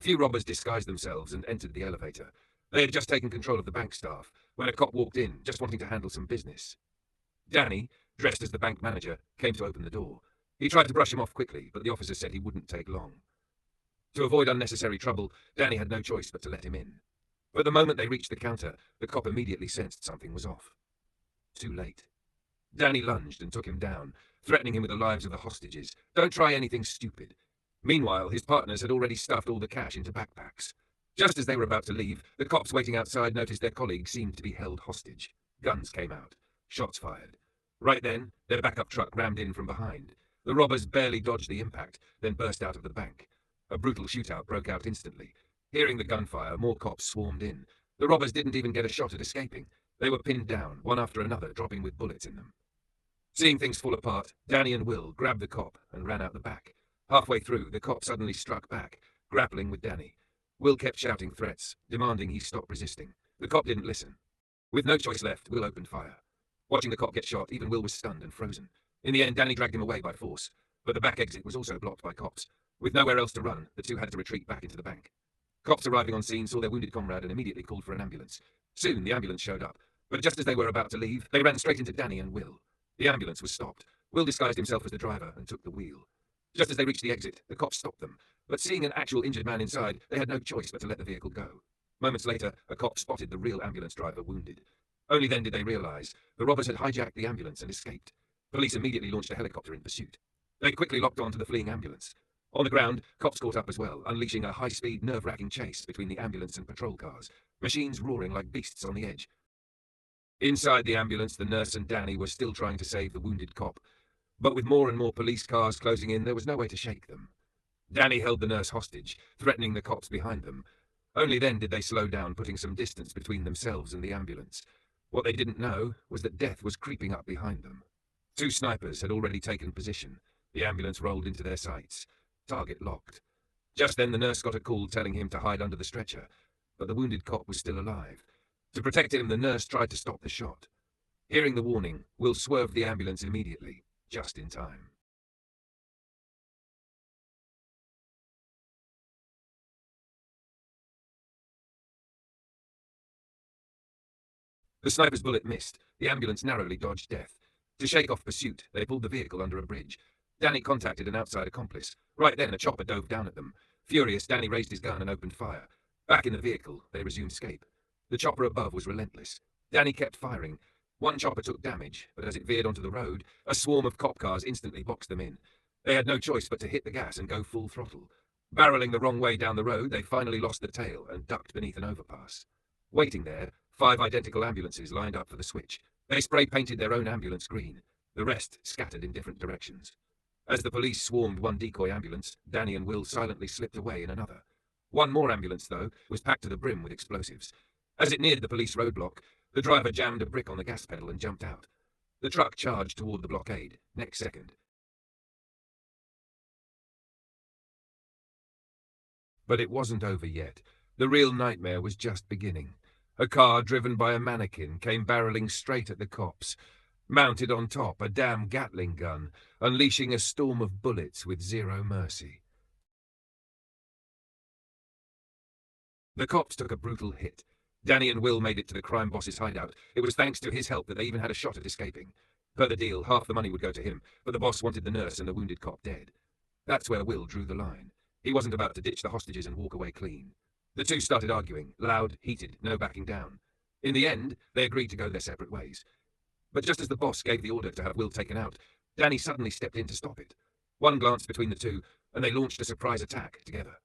Few robbers disguised themselves and entered the elevator. They had just taken control of the bank staff when a cop walked in, just wanting to handle some business. Danny, dressed as the bank manager, came to open the door. He tried to brush him off quickly, but the officer said he wouldn't take long. To avoid unnecessary trouble, Danny had no choice but to let him in. But the moment they reached the counter, the cop immediately sensed something was off. Too late. Danny lunged and took him down, threatening him with the lives of the hostages. Don't try anything stupid. Meanwhile, his partners had already stuffed all the cash into backpacks. Just as they were about to leave, the cops waiting outside noticed their colleague seemed to be held hostage. Guns came out. Shots fired. Right then, their backup truck rammed in from behind. The robbers barely dodged the impact, then burst out of the bank. A brutal shootout broke out instantly. Hearing the gunfire, more cops swarmed in. The robbers didn't even get a shot at escaping. They were pinned down, one after another, dropping with bullets in them. Seeing things fall apart, Danny and Will grabbed the cop and ran out the back. Halfway through, the cop suddenly struck back, grappling with Danny. Will kept shouting threats, demanding he stop resisting. The cop didn't listen. With no choice left, Will opened fire. Watching the cop get shot, even Will was stunned and frozen. In the end, Danny dragged him away by force, but the back exit was also blocked by cops. With nowhere else to run, the two had to retreat back into the bank. Cops arriving on scene saw their wounded comrade and immediately called for an ambulance. Soon, the ambulance showed up, but just as they were about to leave, they ran straight into Danny and Will. The ambulance was stopped. Will disguised himself as the driver and took the wheel. Just as they reached the exit, the cops stopped them, but seeing an actual injured man inside, they had no choice but to let the vehicle go. Moments later, a cop spotted the real ambulance driver wounded. Only then did they realize the robbers had hijacked the ambulance and escaped. Police immediately launched a helicopter in pursuit. They quickly locked on to the fleeing ambulance. On the ground, cops caught up as well, unleashing a high-speed, nerve-wracking chase between the ambulance and patrol cars, machines roaring like beasts on the edge. Inside the ambulance, the nurse and Danny were still trying to save the wounded cop, but with more and more police cars closing in, there was no way to shake them. Danny held the nurse hostage, threatening the cops behind them. Only then did they slow down, putting some distance between themselves and the ambulance. What they didn't know was that death was creeping up behind them. Two snipers had already taken position. The ambulance rolled into their sights. Target locked. Just then the nurse got a call telling him to hide under the stretcher, but the wounded cop was still alive. To protect him, the nurse tried to stop the shot. Hearing the warning, Will swerved the ambulance immediately, just in time. The sniper's bullet missed. The ambulance narrowly dodged death. To shake off pursuit, they pulled the vehicle under a bridge. Danny contacted an outside accomplice. Right then, a chopper dove down at them. Furious, Danny raised his gun and opened fire. Back in the vehicle, they resumed escape. The chopper above was relentless. Danny kept firing. One chopper took damage, but as it veered onto the road, a swarm of cop cars instantly boxed them in. They had no choice but to hit the gas and go full throttle. Barreling the wrong way down the road, they finally lost the tail and ducked beneath an overpass. Waiting there, 5 identical ambulances lined up for the switch. They spray-painted their own ambulance green. The rest scattered in different directions. As the police swarmed one decoy ambulance, Danny and Will silently slipped away in another. One more ambulance, though, was packed to the brim with explosives. As it neared the police roadblock, the driver jammed a brick on the gas pedal and jumped out. The truck charged toward the blockade. Next second. But it wasn't over yet. The real nightmare was just beginning. A car driven by a mannequin came barreling straight at the cops. Mounted on top, a damn Gatling gun, unleashing a storm of bullets with zero mercy. The cops took a brutal hit. Danny and Will made it to the crime boss's hideout. It was thanks to his help that they even had a shot at escaping. Per the deal, half the money would go to him, but the boss wanted the nurse and the wounded cop dead. That's where Will drew the line. He wasn't about to ditch the hostages and walk away clean. The two started arguing, loud, heated, no backing down. In the end, they agreed to go their separate ways. But just as the boss gave the order to have Will taken out, Danny suddenly stepped in to stop it. One glance between the two, and they launched a surprise attack together.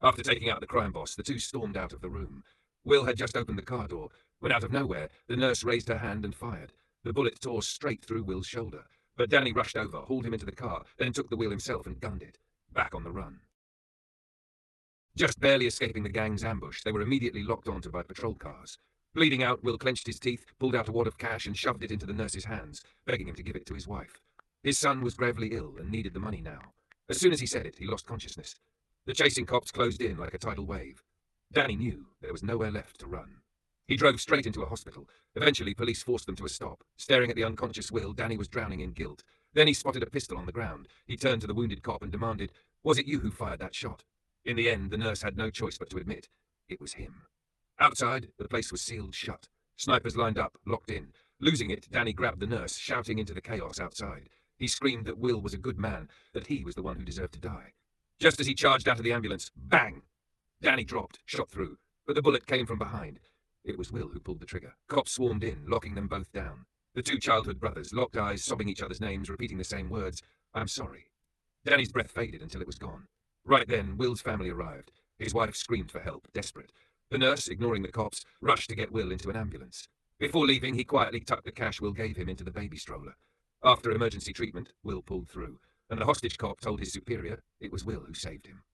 After taking out the crime boss, the two stormed out of the room. Will had just opened the car door, when out of nowhere, the nurse raised her hand and fired. The bullet tore straight through Will's shoulder, but Danny rushed over, hauled him into the car, then took the wheel himself and gunned it. Back on the run. Just barely escaping the gang's ambush, they were immediately locked onto by patrol cars. Bleeding out, Will clenched his teeth, pulled out a wad of cash and shoved it into the nurse's hands, begging him to give it to his wife. His son was gravely ill and needed the money now. As soon as he said it, he lost consciousness. The chasing cops closed in like a tidal wave. Danny knew there was nowhere left to run. He drove straight into a hospital. Eventually, police forced them to a stop. Staring at the unconscious Will, Danny was drowning in guilt. Then he spotted a pistol on the ground. He turned to the wounded cop and demanded, Was it you who fired that shot? In the end, the nurse had no choice but to admit it was him. Outside, the place was sealed shut. Snipers lined up, locked in. Losing it, Danny grabbed the nurse, shouting into the chaos outside. He screamed that Will was a good man, that he was the one who deserved to die. Just as he charged out of the ambulance, bang! Danny dropped, shot through, but the bullet came from behind. It was Will who pulled the trigger. Cops swarmed in, locking them both down. The two childhood brothers, locked eyes, sobbing each other's names, repeating the same words, "I'm sorry." Danny's breath faded until it was gone. Right then, Will's family arrived. His wife screamed for help, desperate. The nurse, ignoring the cops, rushed to get Will into an ambulance. Before leaving, he quietly tucked the cash Will gave him into the baby stroller. After emergency treatment, Will pulled through, and the hostage cop told his superior it was Will who saved him.